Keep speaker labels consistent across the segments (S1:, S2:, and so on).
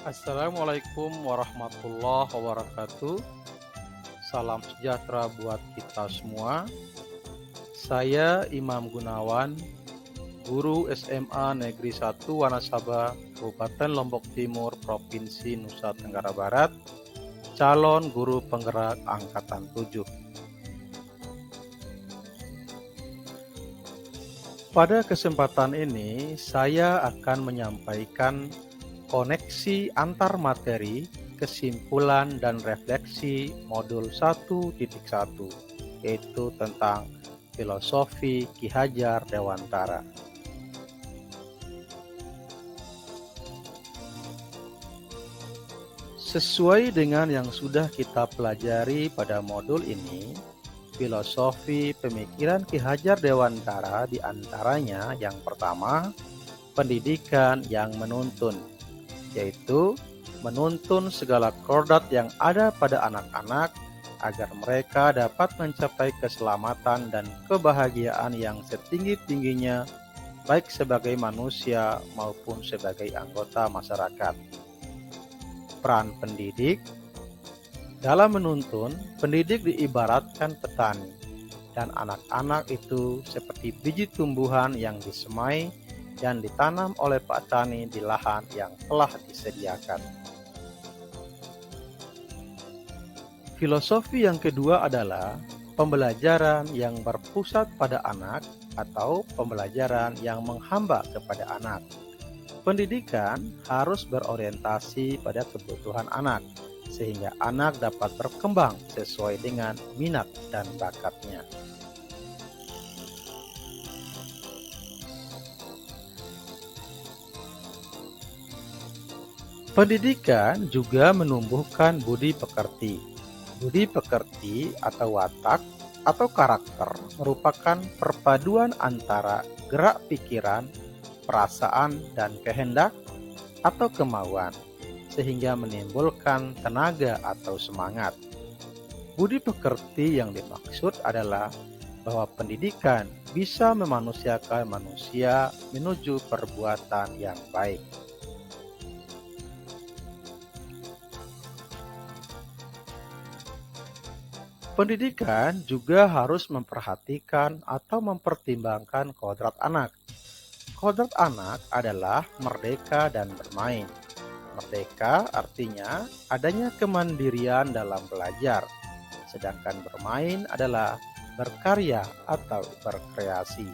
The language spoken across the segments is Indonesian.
S1: Assalamualaikum warahmatullahi wabarakatuh. Salam sejahtera buat kita semua. Saya Imam Gunawan, guru SMA Negeri 1 Wanasaba, Kabupaten Lombok Timur, Provinsi Nusa Tenggara Barat, calon guru penggerak Angkatan 7. Pada kesempatan ini, saya akan menyampaikan koneksi antar materi, kesimpulan dan refleksi modul 1.1, yaitu tentang filosofi Ki Hajar Dewantara. Sesuai dengan yang sudah kita pelajari pada modul ini, filosofi pemikiran Ki Hajar Dewantara diantaranya yang pertama, pendidikan yang menuntun, yaitu menuntun segala kodrat yang ada pada anak-anak agar mereka dapat mencapai keselamatan dan kebahagiaan yang setinggi-tingginya, baik sebagai manusia maupun sebagai anggota masyarakat. Peran pendidik dalam menuntun, pendidik diibaratkan petani, dan anak-anak itu seperti biji tumbuhan yang disemai dan ditanam oleh petani di lahan yang telah disediakan. Filosofi yang kedua adalah pembelajaran yang berpusat pada anak atau pembelajaran yang menghamba kepada anak. Pendidikan harus berorientasi pada kebutuhan anak, sehingga anak dapat berkembang sesuai dengan minat dan bakatnya. Pendidikan juga menumbuhkan budi pekerti. Budi pekerti atau watak atau karakter merupakan perpaduan antara gerak pikiran, perasaan, dan kehendak atau kemauan, sehingga menimbulkan tenaga atau semangat. Budi pekerti yang dimaksud adalah bahwa pendidikan bisa memanusiakan manusia menuju perbuatan yang baik. Pendidikan juga harus memperhatikan atau mempertimbangkan kodrat anak. Kodrat anak adalah merdeka dan bermain. Merdeka artinya adanya kemandirian dalam belajar, sedangkan bermain adalah berkarya atau berkreasi.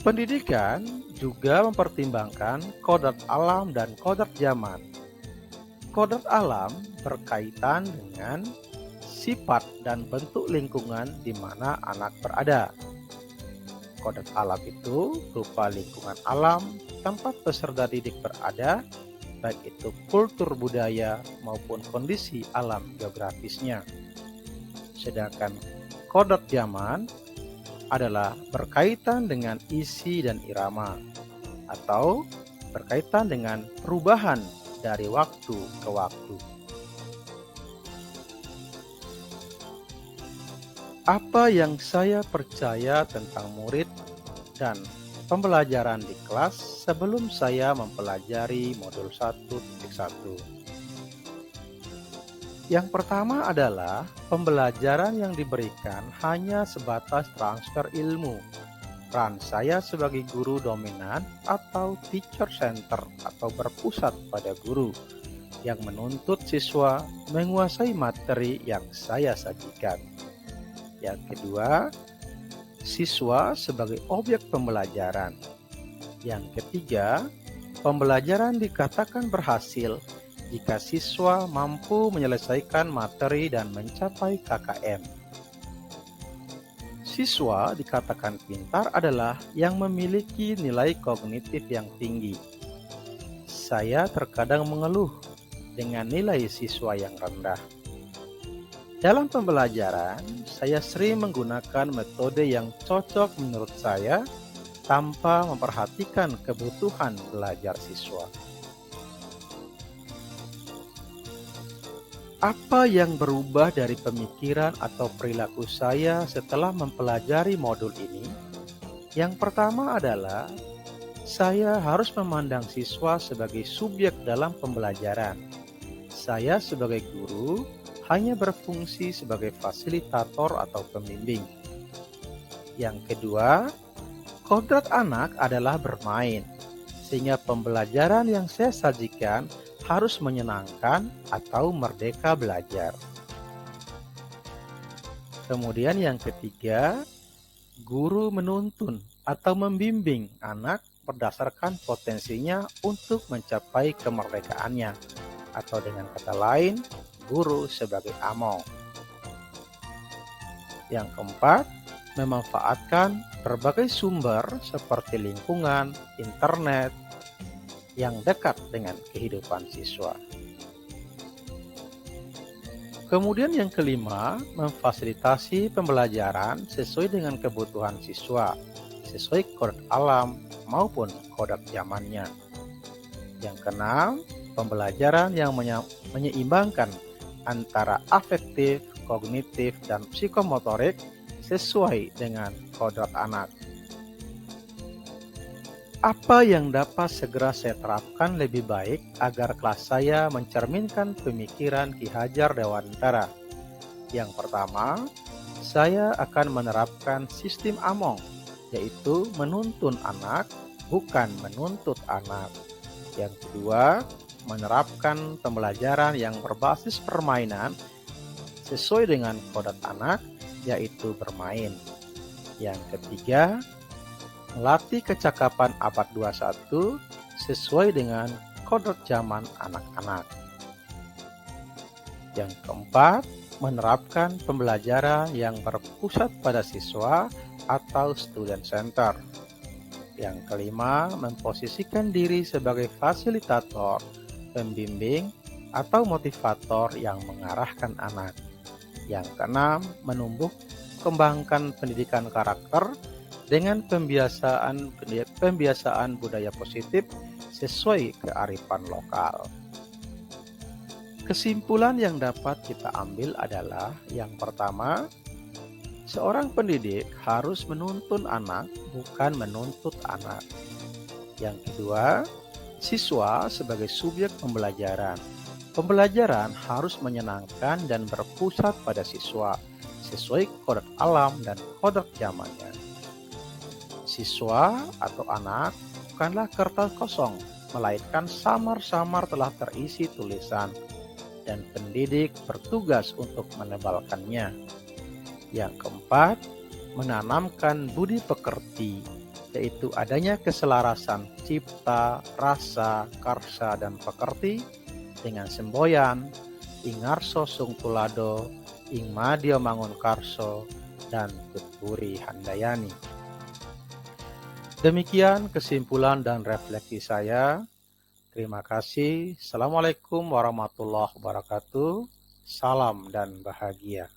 S1: Pendidikan juga mempertimbangkan kodrat alam dan kodrat zaman. Kodrat alam berkaitan dengan sifat dan bentuk lingkungan di mana anak berada. Kodrat alam itu berupa lingkungan alam tempat peserta didik berada, baik itu kultur budaya maupun kondisi alam geografisnya. Sedangkan kodrat zaman adalah berkaitan dengan isi dan irama, atau berkaitan dengan perubahan dari waktu ke waktu. Apa yang saya percaya tentang murid dan pembelajaran di kelas sebelum saya mempelajari modul 1.1? Yang pertama adalah pembelajaran yang diberikan hanya sebatas transfer ilmu. Peran saya sebagai guru dominan atau teacher center atau berpusat pada guru yang menuntut siswa menguasai materi yang saya sajikan. Yang kedua, siswa sebagai objek pembelajaran. Yang ketiga, pembelajaran dikatakan berhasil jika siswa mampu menyelesaikan materi dan mencapai KKM. Siswa dikatakan pintar adalah yang memiliki nilai kognitif yang tinggi. Saya terkadang mengeluh dengan nilai siswa yang rendah. Dalam pembelajaran, saya sering menggunakan metode yang cocok menurut saya tanpa memperhatikan kebutuhan belajar siswa. Apa yang berubah dari pemikiran atau perilaku saya setelah mempelajari modul ini? Yang pertama adalah Saya harus memandang siswa sebagai subjek dalam pembelajaran. Saya sebagai guru hanya berfungsi sebagai fasilitator atau pembimbing. Yang kedua, kodrat anak adalah bermain, sehingga pembelajaran yang saya sajikan harus menyenangkan atau merdeka belajar. Kemudian yang ketiga, guru menuntun atau membimbing anak berdasarkan potensinya untuk mencapai kemerdekaannya, atau dengan kata lain, guru sebagai among. Yang keempat, memanfaatkan berbagai sumber seperti lingkungan, internet, yang dekat dengan kehidupan siswa. Kemudian yang kelima, memfasilitasi pembelajaran sesuai dengan kebutuhan siswa, sesuai kodrat alam maupun kodrat zamannya. Yang keenam, pembelajaran yang menyeimbangkan antara afektif, kognitif, dan psikomotorik sesuai dengan kodrat anak. Apa yang dapat segera saya terapkan lebih baik agar kelas saya mencerminkan pemikiran Ki Hajar Dewantara? Yang pertama, saya akan menerapkan sistem among, yaitu menuntun anak, bukan menuntut anak. Yang kedua, menerapkan pembelajaran yang berbasis permainan sesuai dengan kodrat anak, yaitu bermain. Yang ketiga, melatih kecakapan abad 21 sesuai dengan kodrat zaman anak-anak. Yang keempat, menerapkan pembelajaran yang berpusat pada siswa atau student center. Yang kelima, memposisikan diri sebagai fasilitator, pembimbing, atau motivator yang mengarahkan anak. Yang keenam, kembangkan pendidikan karakter dengan pembiasaan budaya positif sesuai kearifan lokal. Kesimpulan yang dapat kita ambil adalah yang pertama, seorang pendidik harus menuntun anak, bukan menuntut anak. Yang kedua, siswa sebagai subjek pembelajaran. Pembelajaran harus menyenangkan dan berpusat pada siswa, sesuai kodrat alam dan kodrat zamannya. Siswa atau anak bukanlah kertas kosong, melainkan samar-samar telah terisi tulisan, dan pendidik bertugas untuk menebalkannya. Yang keempat, menanamkan budi pekerti, yaitu adanya keselarasan cipta, rasa, karsa, dan pekerti dengan semboyan, ingarso sung tulado, ing madya mangun karso, dan tuturi handayani. Demikian kesimpulan dan refleksi saya. Terima kasih. Assalamualaikum warahmatullahi wabarakatuh. Salam dan bahagia.